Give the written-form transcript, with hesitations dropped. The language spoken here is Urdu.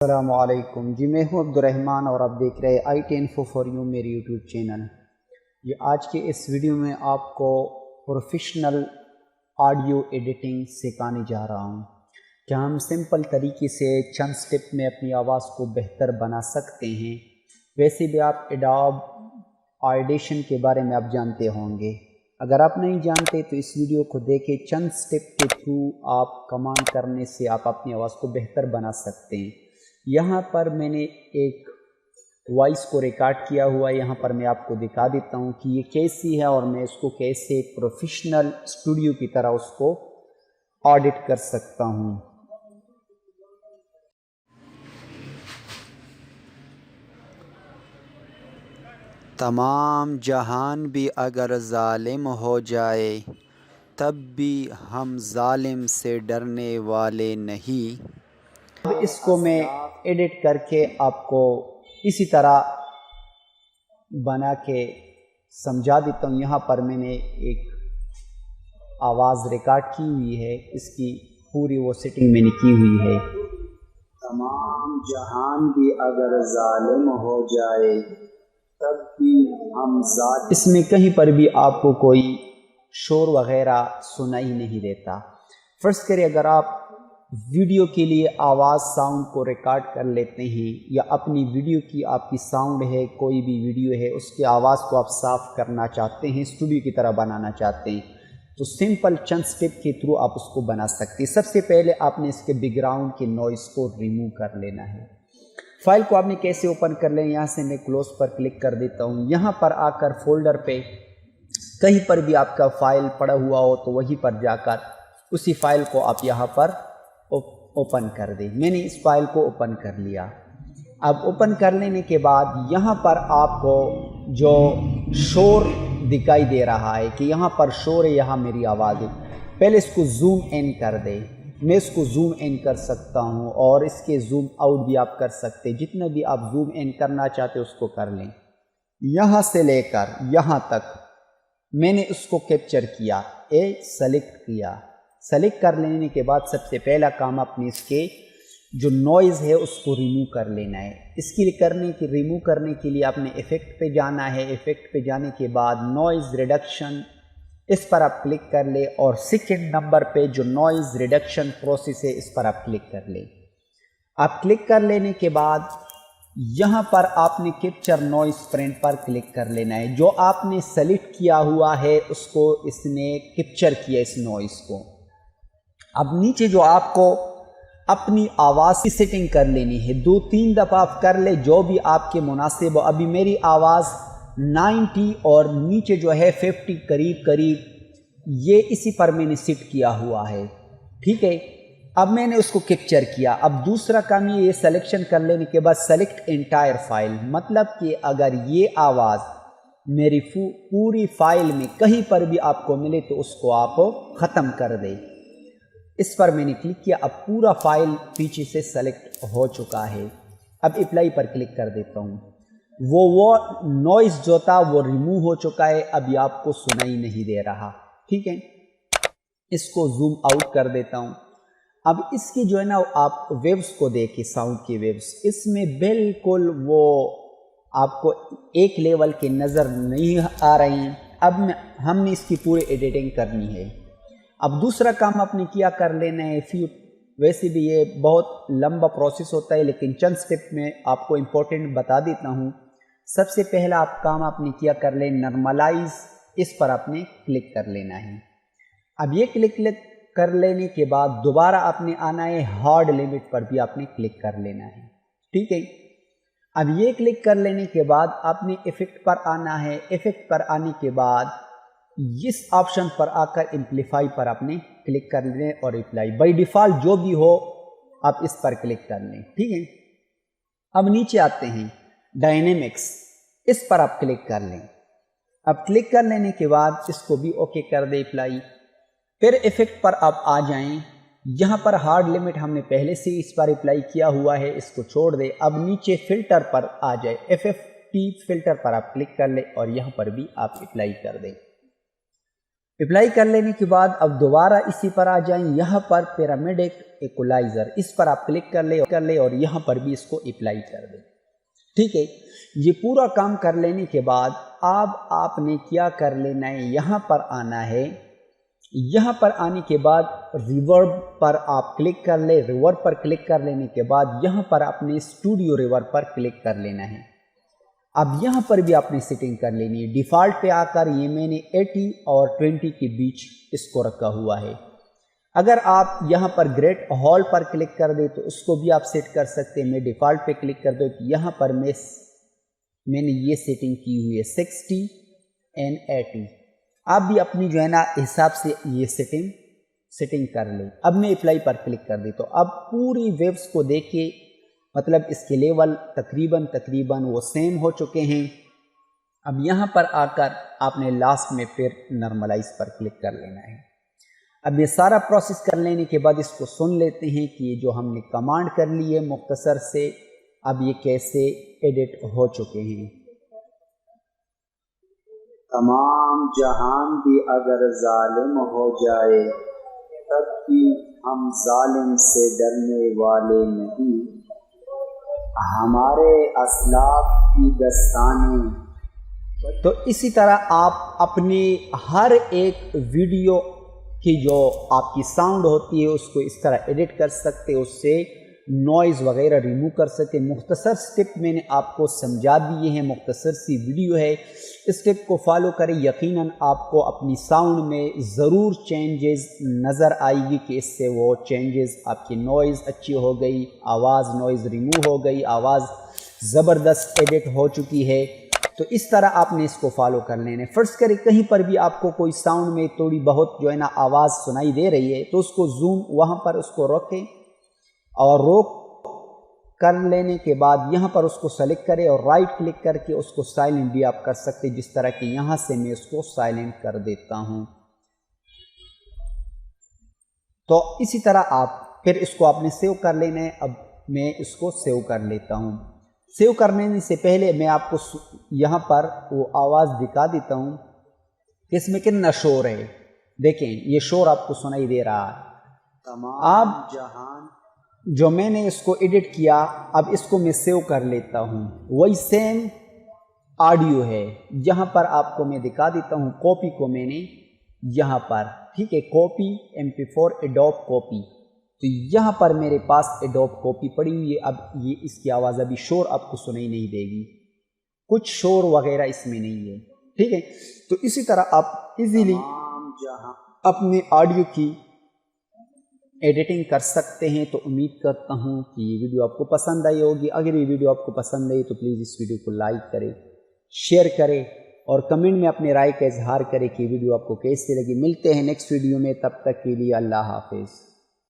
السلام علیکم جی، میں ہوں عبدالرحمن اور آپ دیکھ رہے I T info for you میری یوٹیوب چینل۔ یہ آج کے اس ویڈیو میں آپ کو پروفیشنل آڈیو ایڈیٹنگ سکھانے جا رہا ہوں کہ ہم سمپل طریقے سے چند سٹیپ میں اپنی آواز کو بہتر بنا سکتے ہیں۔ ویسے بھی آپ ایڈوب آڈیشن کے بارے میں آپ جانتے ہوں گے، اگر آپ نہیں جانتے تو اس ویڈیو کو دیکھیں۔ چند سٹیپ کے تھرو آپ کمانڈ کرنے سے آپ اپنی آواز کو بہتر بنا سکتے ہیں۔ یہاں پر میں نے ایک وائس کو ریکارڈ کیا ہوا ہے، یہاں پر میں آپ کو دکھا دیتا ہوں کہ یہ کیسی ہے اور میں اس کو کیسے پروفیشنل اسٹوڈیو کی طرح اس کو آڈٹ کر سکتا ہوں۔ تمام جہان بھی اگر ظالم ہو جائے تب بھی ہم ظالم سے ڈرنے والے نہیں۔ اب اس کو میں ایڈٹ کر کے آپ کو اسی طرح بنا کے سمجھا دیتا ہوں۔ یہاں پر میں نے ایک آواز ریکارڈ کی ہوئی ہے، اس کی پوری وہ سیٹنگ میں نے کی ہوئی ہے۔ تمام جہان بھی اگر ظالم ہو جائے تب بھی ہم ظالم، اس میں کہیں پر بھی آپ کو کوئی شور وغیرہ سنائی نہیں دیتا۔ فرض کریں اگر آپ ویڈیو کے لیے آواز ساؤنڈ کو ریکارڈ کر لیتے ہیں، یا اپنی ویڈیو کی آپ کی ساؤنڈ ہے، کوئی بھی ویڈیو ہے، اس کی آواز کو آپ صاف کرنا چاہتے ہیں، اسٹوڈیو کی طرح بنانا چاہتے ہیں، تو سمپل چند سٹیپ کے تھرو آپ اس کو بنا سکتے ہیں۔ سب سے پہلے آپ نے اس کے بیک گراؤنڈ کے نوائز کو ریموو کر لینا ہے۔ فائل کو آپ نے کیسے اوپن کر لیں، یہاں سے میں کلوز پر کلک کر دیتا ہوں۔ یہاں پر آ کر فولڈر پہ کہیں پر بھی آپ کا فائل پڑا ہوا ہو تو وہیں پر جا کر اسی فائل کو آپ یہاں پر اوپن کر دیں۔ میں نے اس فائل کو اوپن کر لیا۔ اب اوپن کر لینے کے بعد یہاں پر آپ کو جو شور دکھائی دے رہا ہے کہ یہاں پر شور ہے، یہاں میری آواز ہے، پہلے اس کو زوم ان کر دیں۔ میں اس کو زوم ان کر سکتا ہوں اور اس کے زوم آؤٹ بھی آپ کر سکتے ہیں، جتنا بھی آپ زوم ان کرنا چاہتے اس کو کر لیں۔ یہاں سے لے کر یہاں تک میں نے اس کو کیپچر کیا، سلیکٹ کیا۔ سلیکٹ کر لینے کے بعد سب سے پہلا کام اپنے اس کے جو نوائز ہے اس کو ریموو کر لینا ہے۔ اس کے لیے ریموو کرنے کے لیے آپ نے ایفیکٹ پہ جانا ہے۔ ایفیکٹ پہ جانے کے بعد نوائز ریڈکشن، اس پر آپ کلک کر لیں، اور سیکنڈ نمبر پہ جو نوائز ریڈکشن پروسیس ہے اس پر آپ کلک کر لیں۔ آپ کلک کر لینے کے بعد یہاں پر آپ نے کیپچر نوائز فرینڈ پر کلک کر لینا ہے۔ جو آپ نے سلیکٹ کیا ہوا ہے اس کو اس نے کیپچر کیا، اس نوائز کو۔ اب نیچے جو آپ کو اپنی آواز کی سیٹنگ کر لینی ہے، 2-3 دفعہ آپ کر لے جو بھی آپ کے مناسب ہو۔ ابھی میری آواز 90 اور نیچے جو ہے 50 قریب یہ اسی پر میں نے سیٹ کیا ہوا ہے، ٹھیک ہے۔ اب میں نے اس کو کیپچر کیا۔ اب دوسرا کام یہ سلیکشن کر لینے کے بعد سلیکٹ انٹائر فائل، مطلب کہ اگر یہ آواز میری پوری فائل میں کہیں پر بھی آپ کو ملے تو اس کو آپ ختم کر دیں۔ اس پر میں نے کلک کیا، اب پورا فائل پیچھے سے سلیکٹ ہو چکا ہے۔ اب اپلائی پر کلک کر دیتا ہوں۔ وہ نوائز جو تھا وہ ریموو ہو چکا ہے، اب یہ آپ کو سنائی نہیں دے رہا، ٹھیک ہے۔ اس کو زوم آؤٹ کر دیتا ہوں۔ اب اس کی جو ہے نا آپ ویوز کو دیکھیں، ساؤنڈ کی ویوز، اس میں بالکل وہ آپ کو ایک لیول کے نظر نہیں آ رہی ہیں۔ اب ہم نے اس کی پوری ایڈیٹنگ کرنی ہے۔ اب دوسرا کام آپ نے کیا کر لینا ہے، ویسے بھی یہ بہت لمبا پروسیس ہوتا ہے لیکن چند سٹیپ میں آپ کو امپورٹنٹ بتا دیتا ہوں۔ سب سے پہلا کام آپ نے کیا کر لیں نارملائز، اس پر آپ نے کلک کر لینا ہے۔ اب یہ کلک کر لینے کے بعد دوبارہ آپ نے آنا ہے ہارڈ لیمٹ پر بھی آپ نے کلک کر لینا ہے، ٹھیک ہے۔ اب یہ کلک کر لینے کے بعد آپ نے ایفیکٹ پر آنا ہے۔ ایفیکٹ پر آنے کے بعد اس آپشن پر آ کر امپلیفائی پر آپ نے کلک کر لیں اور اپلائی، بائی ڈیفالٹ جو بھی ہو آپ اس پر کلک کر لیں، ٹھیک ہے۔ اب نیچے آتے ہیں ڈائنامکس، اس پر آپ کلک کر لیں۔ اب کلک کر لینے کے بعد اس کو بھی اوکے کر دیں، اپلائی۔ پھر ایفیکٹ پر آپ آ جائیں، یہاں پر ہارڈ لیمٹ ہم نے پہلے سے اس پر اپلائی کیا ہوا ہے، اس کو چھوڑ دیں۔ اب نیچے فلٹر پر آ جائے، FFT فلٹر پر آپ کلک کر لیں اور یہاں پر بھی آپ اپلائی کر دیں۔ اپلائی کر لینے کے بعد اب دوبارہ اسی پر آ جائیں، یہاں پر پیرامڈک ایکولائزر، اس پر آپ کلک کر لیں اور یہاں پر بھی اس کو اپلائی کر دیں۔ ٹھیک ہے، یہ پورا کام کر لینے کے بعد اب آپ نے کیا کر لینا ہے، یہاں پر آنا ہے، یہاں پر آنے کے بعد ریورب پر آپ کلک کر لیں، ریورب پر کلک کر لینے کے بعد یہاں پر اپنے اسٹوڈیو ریورب پر کلک کر لینا ہے۔ اب یہاں پر بھی آپ نے سیٹنگ کر لینی ہے، ڈیفالٹ پہ آ کر یہ میں نے 80 اور 20 کے بیچ اس کو رکھا ہوا ہے۔ اگر آپ یہاں پر گریٹ ہال پر کلک کر دیں تو اس کو بھی آپ سیٹ کر سکتے ہیں۔ میں ڈیفالٹ پہ کلک کر دوں کہ یہاں پر میں نے یہ سیٹنگ کی ہوئی ہے 60 and 80۔ آپ بھی اپنی جو ہے نا حساب سے یہ سیٹنگ کر لیں۔ اب میں اپلائی پر کلک کر دی تو اب پوری ویوز کو دیکھیں، مطلب اس کے لیول تقریباً وہ سیم ہو چکے ہیں۔ اب یہاں پر آ کر آپ نے لاسٹ میں پھر نارملائز پر کلک کر لینا ہے۔ اب یہ سارا پروسیس کر لینے کے بعد اس کو سن لیتے ہیں کہ یہ جو ہم نے کمانڈ کر لی ہے مختصر سے، اب یہ کیسے ایڈٹ ہو چکے ہیں۔ تمام جہان بھی اگر ظالم ہو جائے تب بھی ہم ظالم سے ڈرنے والے نہیں، ہمارے اسلاف کی دستانیں۔ تو اسی طرح آپ اپنی ہر ایک ویڈیو کی جو آپ کی ساؤنڈ ہوتی ہے اس کو اس طرح ایڈٹ کر سکتے، اس سے نوائز وغیرہ ریموو کر سکتے۔ مختصر سٹیپ میں نے آپ کو سمجھا دیے ہیں، مختصر سی ویڈیو ہے، اس سٹیپ کو فالو کریں، یقیناً آپ کو اپنی ساؤنڈ میں ضرور چینجز نظر آئے گی کہ اس سے وہ چینجز آپ کی نوائز اچھی ہو گئی، آواز نوائز ریموو ہو گئی، آواز زبردست ایڈٹ ہو چکی ہے۔ تو اس طرح آپ نے اس کو فالو کر لینا ہے۔ فرض کریں کہیں پر بھی آپ کو کوئی ساؤنڈ میں تھوڑی بہت جو ہے نا آواز سنائی دے رہی ہے تو اس کو زوم وہاں پر اس کو روکیں، اور روک کر لینے کے بعد یہاں پر اس کو سلیکٹ کریں اور رائٹ کلک کر کے اس کو سائلنٹ بھی آپ کر سکتے، جس طرح کہ یہاں سے میں اس کو سائلنٹ کر دیتا ہوں۔ تو اسی طرح آپ پھر اس کو آپ نے سیو کر لینا ہے۔ اب میں اس کو سیو کر لیتا ہوں۔ سیو کرنے سے پہلے میں آپ کو یہاں پر وہ آواز دکھا دیتا ہوں کہ اس میں کتنا شور ہے۔ دیکھیں یہ شور آپ کو سنائی دے رہا ہے۔ تمام جہان جو میں نے اس کو ایڈٹ کیا، اب اس کو میں سیو کر لیتا ہوں۔ وہی سیم آڈیو ہے، یہاں پر آپ کو میں دکھا دیتا ہوں۔ کاپی کو میں نے یہاں پر، ٹھیک ہے، کاپی MP4 ایڈوب کاپی، تو یہاں پر میرے پاس ایڈوب کاپی پڑی ہوئی ہے۔ اب یہ اس کی آواز ابھی شور آپ کو سنائی نہیں دے گی، کچھ شور وغیرہ اس میں نہیں ہے، ٹھیک ہے۔ تو اسی طرح آپ ایزیلی اپنے آڈیو کی ایڈیٹنگ کر سکتے ہیں۔ تو امید کرتا ہوں کہ یہ ویڈیو آپ کو پسند آئی ہوگی۔ اگر یہ ویڈیو آپ کو پسند آئی تو پلیز اس ویڈیو کو لائک کریں، شیئر کریں اور کمنٹ میں اپنے رائے کا اظہار کریں کہ یہ ویڈیو آپ کو کیسے لگی۔ ملتے ہیں نیکسٹ ویڈیو میں، تب تک کے لیے اللہ حافظ۔